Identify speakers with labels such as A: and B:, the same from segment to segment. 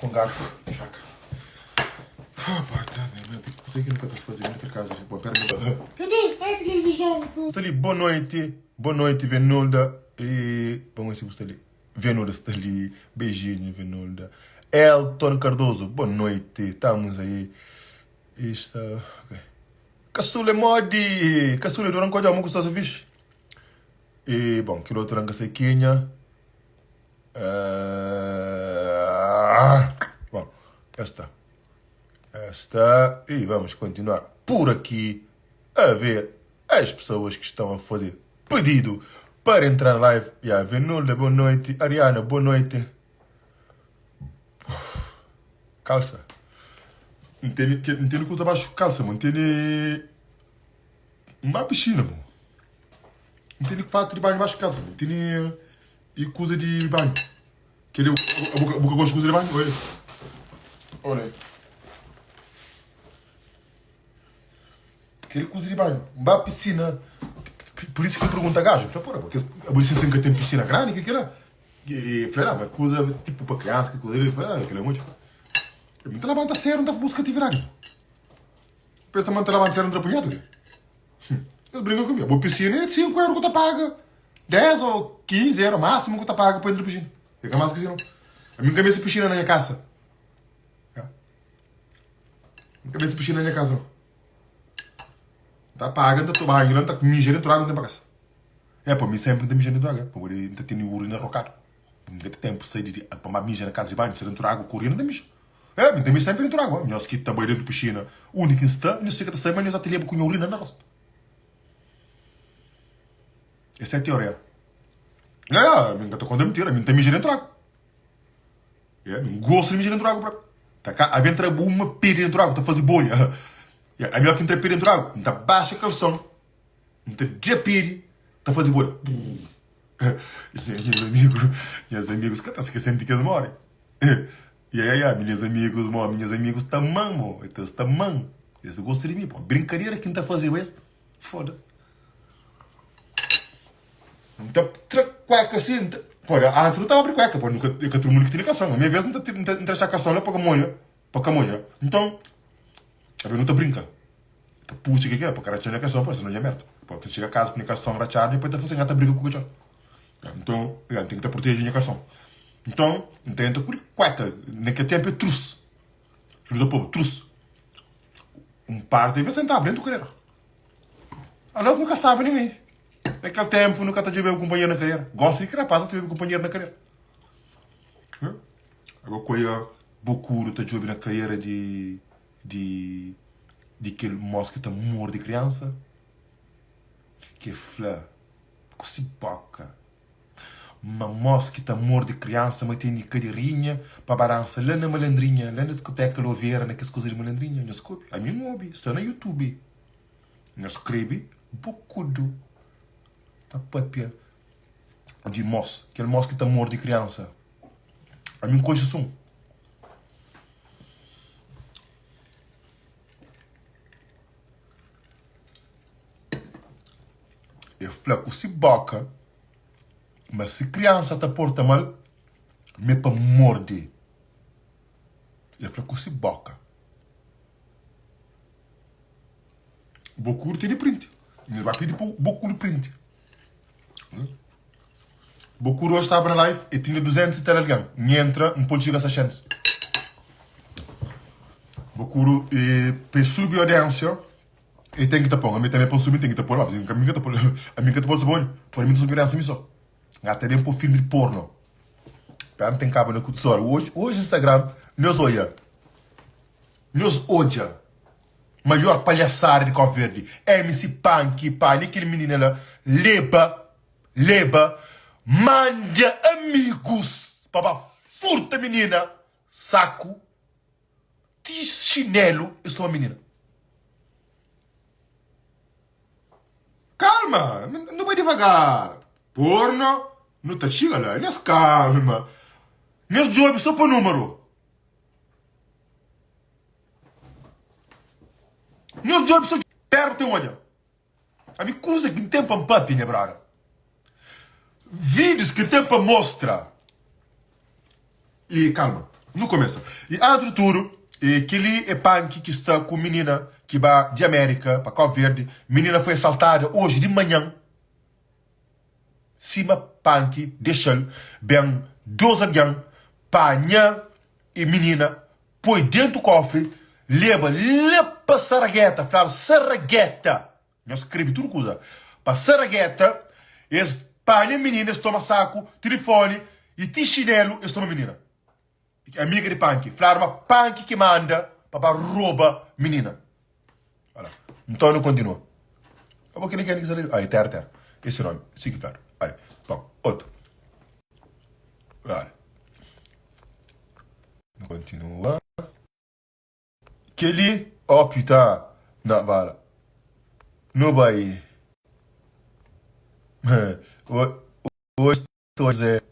A: com garfo e faca. Pá, tá, meu Deus, não sei o que nunca estou a fazer outra casa. Bom, pera-me.
B: Cadê? Ai, televisão.
A: Está ali, boa noite, Venolda. E vamos ver se você ali. Venolda está ali, beijinho, Venolda. Elton Cardoso, boa noite, estamos aí. Isto, ok. Caçule Modi, Caçule, durante qual dia eu gosto de ver? E, bom, que outro ranca sequinha. Bom, esta. E vamos continuar por aqui a ver as pessoas que estão a fazer pedido para entrar na live. Venolda, boa noite. Ariana, boa noite. Calça. Entende que usa baixo calça, mano. Entende uma piscina, mano. Entende que fato de banho baixo calça, mano. Entende e coisa de banho. Quer a boca gosta de coisa de banho? Olha. Olha aí. Quer coisa de banho. Uma piscina. Por isso que eu pergunto a gajo. Porque a bolsa que tem piscina grande, que era? E falei, mas coisa tipo para criança, que coisa. Ele falou, aquilo é muito. Então lá banda sério, não dá busca de virar. Pensa manter lá banda sério, não dá punhado. Eles brincam comigo. A boa piscina é de 5 euros que tu paga. 10 ou 15 euros máximo que tu paga para entrar na piscina. Fica mais que assim, não. A minha cabeça piscina na minha casa. A minha cabeça piscina na minha casa, não. Tá pagando, tu banho, não tá mijando dentro água, não tem para casa. É, para mim sempre tem mijando dentro água. Para mim ainda tem urina rocada. Não tem tempo sair de para mijar na casa de banho, sair dentro água, correndo, não tem mijo. É, tem mijo sempre dentro água. Nós que tá banho dentro da piscina, o único instante, nós fica sair, mas nós ateliê com urina na rosto. Essa é a teoria. É, minha tá contando mentira, minha tem mijo dentro água. É, minha gosto de mijar dentro água. Tá cá, a entra uma pira dentro água, tá fazendo bolha. A melhor que entra pira dentro água, tá baixa calção, tá de pira, tá fazendo bolha. Meus amigos, que tá esquecendo de que eles morrem. E aí, meus amigos tamam, mo. Então, tamam. Eles gostam de mim, pô. Brincadeira que não tá fazendo isso. Foda-se. Então, cueca assim. Pô, antes não tava abrir cueca, pô. Nunca todo mundo que tinha calção. A minha vez não tá essa calção lá para camonha. Então, a não tá brinca. Tá puxa que é, para cara tinha calção, pô, senão já é merda. Pô, tu chega a casa com a calção rachada e depois tá fazendo a briga com o cachorro. Então, tem que estar protegendo a calção. Então, tenta por cueca. Naquele tempo é truce. Usa povo, truce. Par de vezes tentar abrindo o carreira. A nós nunca estava ninguém. Naquele tempo nunca tá de ver o companheiro na carreira. Gosta de que rapaz ter o companheiro na carreira. Agora coisa bocuro tá de ver na carreira de aquele moço que tá morto de criança. Que flã. Que se boca. Uma moça que está morto de criança, mas tem cadeirinha para balança lá na malandrinha, lá na discoteca Louveira, naquelas coisas de malandrinha. Não escute. A mim não ouve, está no YouTube. Não escreve, bocudo. Tá papia de moça, aquele moço que está morto de criança. A mim coisa sum. Eu flaco se boca. Mas se criança te porta mal, me para morder. Eu falei com se boca. Bocuro tem de print. Ele vai pedir para Bocuro print. Bocuro hoje estava na live e tinha 200 e tal alguém. Me entra, não pode chegar a 600. Bocuro, para subir a audiência, e tem que te pôr. A mim também para subir, tem que te pôr lá. A mim que te pôr. A mim que te pôr subir. Para mim, subir a audiência, só. Até nem por filme de porno. Para não tem cabo na cultura. Hoje Instagram, nós olha. Maior palhaçada de Cabo Verde. MC Punk, pai, aquele menino lá. Leba. Manda amigos. Para furta menina. Saco. De chinelo. Eu sou uma menina. Calma. Não vai devagar. Porno. Não tá chega lá. Eles calma. Meus jobs só para número. Meus jobs são perto, tem olha. A minha coisa que tem para papi, né, brara? Vídeos que tem para mostrar. E calma. No começo. E antes de tudo, aquele é punk que está com menina que vai de América para Cabo Verde. Menina foi assaltada hoje de manhã. Cima punk, deixa-lhe bem 12 anos, panha e menina, põe dentro do cofre, leva para Saragueta, fala Saragueta. Eu escrevi tudo coisa. Para Saragueta, eles panha menina, eles tomam saco, telefone e te chinelo, eles tomam menina. Amiga de punk, fala uma punk que manda para rouba menina. Olha. Então não continua. Eu vou querer que ele quiser. Aí, terra. Esse nome, siga claro. Allez, bon, outro. Voilà. On continue. Kelly, oh putain. Non, voilà. Nobody. Hoje estou a dizer.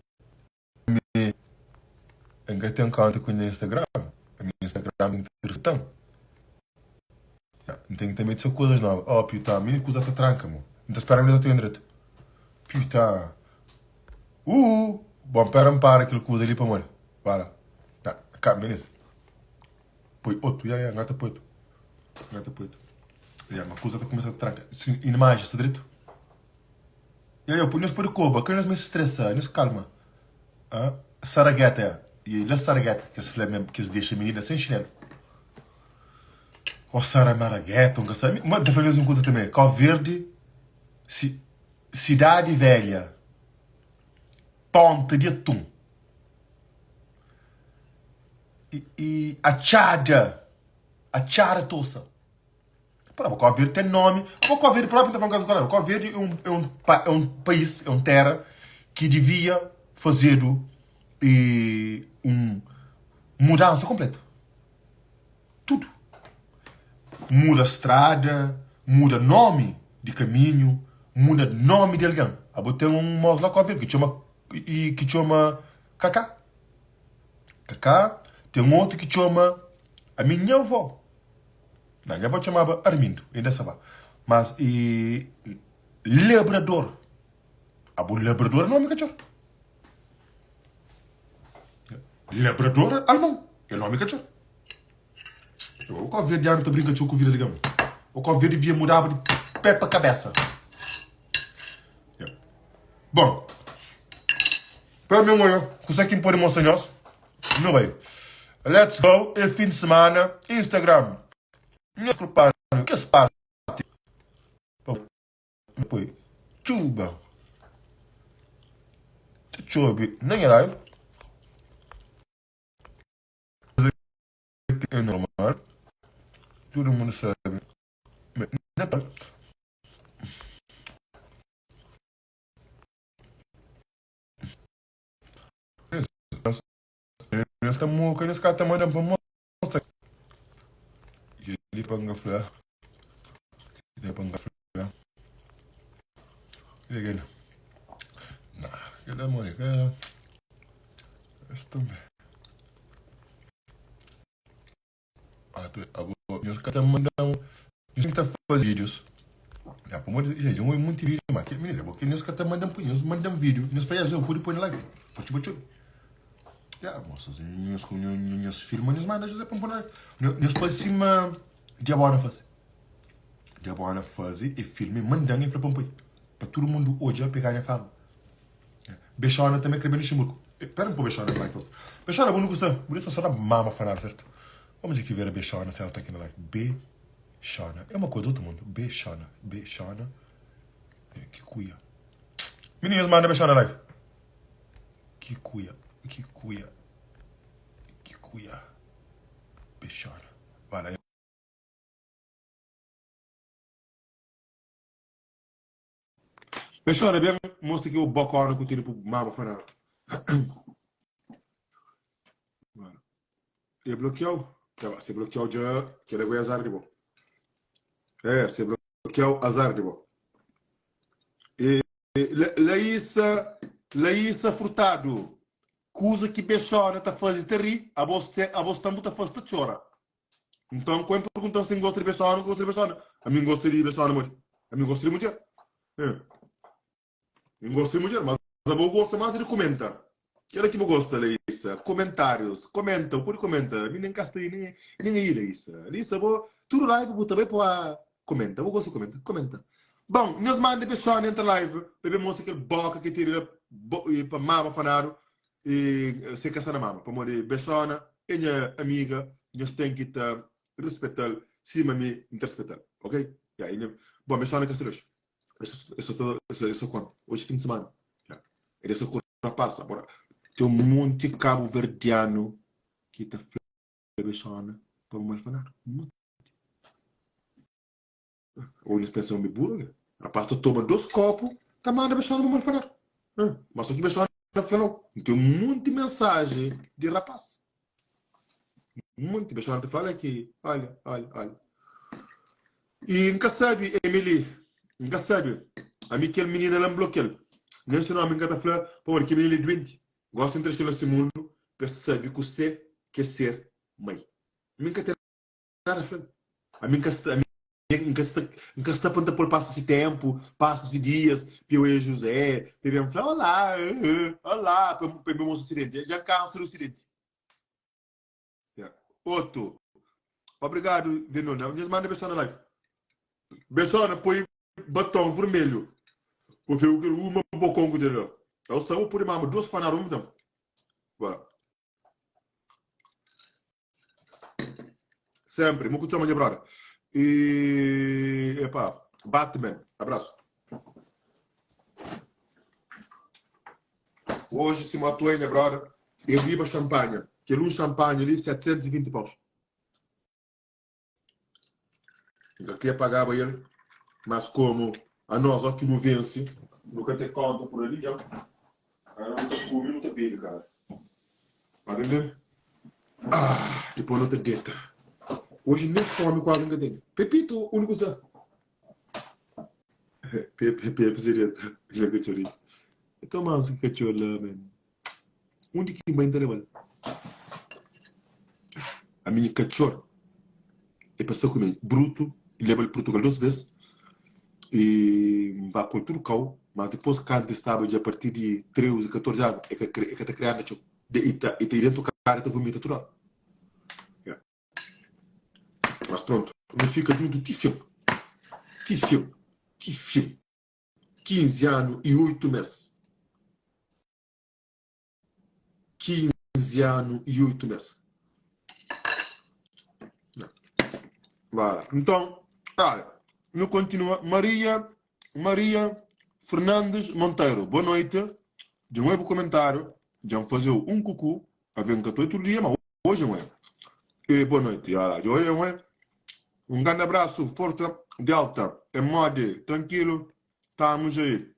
A: Ainda tenho conta com o Instagram. O Instagram é interessante. Tem que ter medo de coisas novas. Oh putain, minha coisa está tranca, mano. Não espera me dar teu endereço. Putain. Bom, para aquilo que usa ali para molho. Para. Tá, cá, beleza. Põe outro, gata põe outro. Uma coisa tá começando a trancar. E não mais, está direito? Eu põe nos por coba, que nós me estressa, nos calma. Saragueta, e lá Saragueta, que se flame, que se deixa a menina sem chinelo. Ou Sara Maragueta, uma da família uma coisa também. Cabo Verde, Cidade Velha. Ponte de Atum. E a Chada Tossa. Para o Cabo Verde tem nome. O Cabo Verde próprio está falando caso o Cabo Verde é um país, é uma terra que devia fazer uma mudança completa. Tudo. Muda estrada, muda nome de caminho, muda nome de alguém. Tem um moço lá Cabo Verde que chama Cacá. Tem um outro que chama a minha avó. A minha avó chamava Armindo, ainda sabe. Mas labrador. Labrador é nome cachorro. Labrador alemão. É nome cachorro. O Cabo Verde não brinca com a vida, digamos. O Cabo Verde devia mudar de pé para cabeça. Bom. Para meu manhã, consegue impor em monsanhos? Não vai. Let's go. É fim de semana. Instagram. Não culpado. Que se parte. Depois. Chuba. Chuba. Nem é live. É normal. Todo mundo sabe. Mas não é para. Nesta muca, nesse cara tá mandando pra mostrar. E ele panga flor. Ele panga flor. E ele. Não, ele é moleque. Estou bem. Nesse cara tá mandando. Nesse cara tá fazendo vídeos. Já, por muito gente, muito vídeo, mas que menina, porque nesse cara tá mandando vídeo. Nesse faz eu pude pôr na live. Pode. Moças, meus filhos, meus mães, José Pomponar. Meus pais cima de abona fazer. De abona fazer e filme mandando em Pomponar. Para todo mundo hoje pegar a fama. Bechona também quer bem no Chimurco. Espera um pouco, Bechona, Michael. Bechona, vou não gostar. Por isso só na mama falar, certo? Vamos dizer que ver a Bechona, se ela tá aqui na live. Bechona. É uma coisa do outro mundo. Bechona. Que cuia. Meninas, manda Bechona na live. Que cuia. Bechona. Vai lá. Bechona, bem, mostra aqui o bocona que eu tiro pro mama falar. E bloqueou? Se bloqueou já, que ele vai azar de bom. Se bloqueou, azar de bom. E Laísa Furtado. Coisa que Bechona tá fazendo terri, a você também tá fazendo chora. Então, quando perguntam se gosta de Bechona, não gosta de Bechona. A mim gosta de Bechona muito. A mim gosta de mulher. Eu gosto de mulher, mas a boa gosta mais de comentar. Aquela que me gosta, Leissa. Comentários. Comenta, por comenta. Nem casta aí, nem aí, Leissa. Leissa, vou. Tudo live, vou também para. Comenta, vou gostar, comenta. Comenta. Bom, nós mandamos pessoal entra live. Bebê mostra aquele boca que tira para mama fanaro. E se caçar na mama. Para morrer. Bechona, minha amiga, nós temos que respeitar, se me interpretar. Ok? Bom, Bechona, que se isso é quando? Hoje fim de semana. Ele só passa. Agora, tem um monte de cabo verdiano que está flebechando para me falar. Ou eles pensam me burro. Rapaz, tu toma 2 copos, tá manda bechando para me falar. Mas só que bechando não fala. Tem um monte de mensagem de rapaz. Um monte de bechando te fala que, olha. E nunca sabe, Emily, nunca sabe. A mim aquele menino ela me bloqueia. Nem se não a mim está falando, pô, que menino é doente. Gosto de entrar nesse mundo, percebe que você quer ser mãe. Nunca tem nada a falar. A mim nunca está por passa esse tempo, passa esse dias, eu e José, bebemos falar, olá, para o moço acidente, já cansa o acidente. Outro, obrigado, Venona. Nos manda beijar na live. Beijar, põe batom vermelho. Vou ver uma bocão dele. Eu só vou pôr uma 2 fanarum então. Voilà. Sempre, muito chama de brother. E epá, Batman, abraço. Hoje se matou ainda, brother. Eu vi a champanhe. Aquele um champanhe ali, 720 paus. Eu queria pagar para ele, mas como a nós, ó, que não vence, nunca tem conta por ali, já. Aí não comi no tapete, cara. Tá entendendo? Depois não tem dieta. Hoje nem fome quase nunca tem. Pepito, único zé. Pepe, direto. Já que eu então, mas que eu lá, mano. Onde que vai entrar, mano? A minha cachorro é passou comigo bruto, leva ele para Portugal 2 vezes e vai por tudo cão, mas depois que antes estava a partir de 13, 14 anos é que está criando e está dentro do cara e vomita tudo. Mas pronto, não fica junto, tifio. 15 anos e 8 meses. 15 anos e 8 meses. Vale. Então, olha, não continua. Maria Fernandes Monteiro, boa noite. De um comentário, já fazer um cucu, a ver que eu estou todo dia, mas hoje não é. E boa noite, hoje não é. Um grande abraço, força Delta, é modo, tranquilo, estamos aí.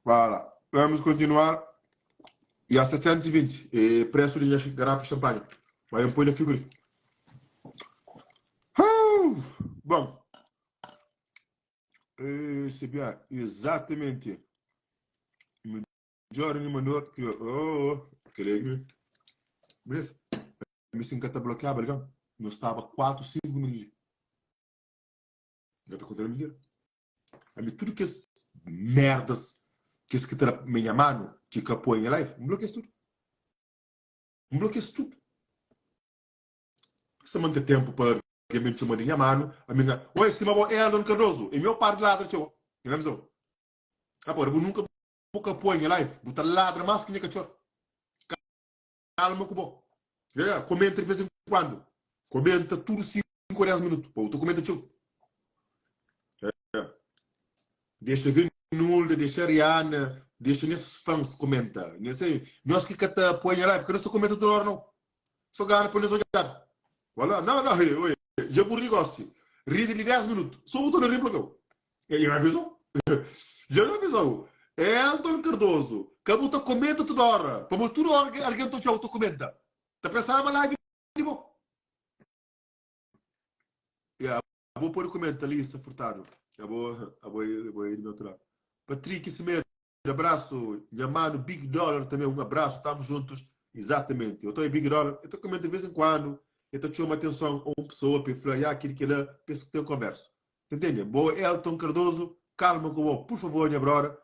A: Voilà. Vamos continuar. E a 720, preço de garrafa de champanhe. Vai um pouco de frigorífico. Bom, bem, exatamente. Melhor e menor que creio. Beleza? Me sinto que bloqueado, ligado? Não estava 4, 5 minutos. Não estou contando mentira. A mim tudo que as merdas que se quiser minha mano, que capô em live, me bloqueia tudo. Me bloqueia tudo. Se manter tempo para que me chama de minha mano, a minha, oi, se me é Aldon Cardoso, e meu par de ladra, tio. E não visão. Agora, eu nunca vou capô em live, vou estar ladra mais que minha cachorro. Calma, que bom. Comenta de vez em quando. Comenta tudo 5 ou 10 minutos. Pô, tu comenta, tio. Deixa ver Nulda, deixa Ariana, deixa nesses fãs comenta. Nós que cata põe a live, porque nós não comenta toda hora, não. Só gana para nós olhar. Voilà. Não, oi. Já por negócio. Ri de 10 minutos. Só botou no rir para eu. E já avisou? Já avisou. É Elton Cardoso. Que a botou comenta toda hora. Para toda hora alguém tu comenta. Tá pensando uma live de bom. Vou pôr o comento ali, se furtado. Eu vou ir do meu outro lado. Patrick Semedo, abraço. Yamano, Big Dollar também, um abraço. Estamos juntos. Exatamente. Eu estou em Big Dollar. Eu estou comendo de vez em quando. Eu estou chamando atenção a uma pessoa para falar aquilo que ele pensa que tem um converso. Entende? Boa, Elton Cardoso. Calma com o por favor, minha brother.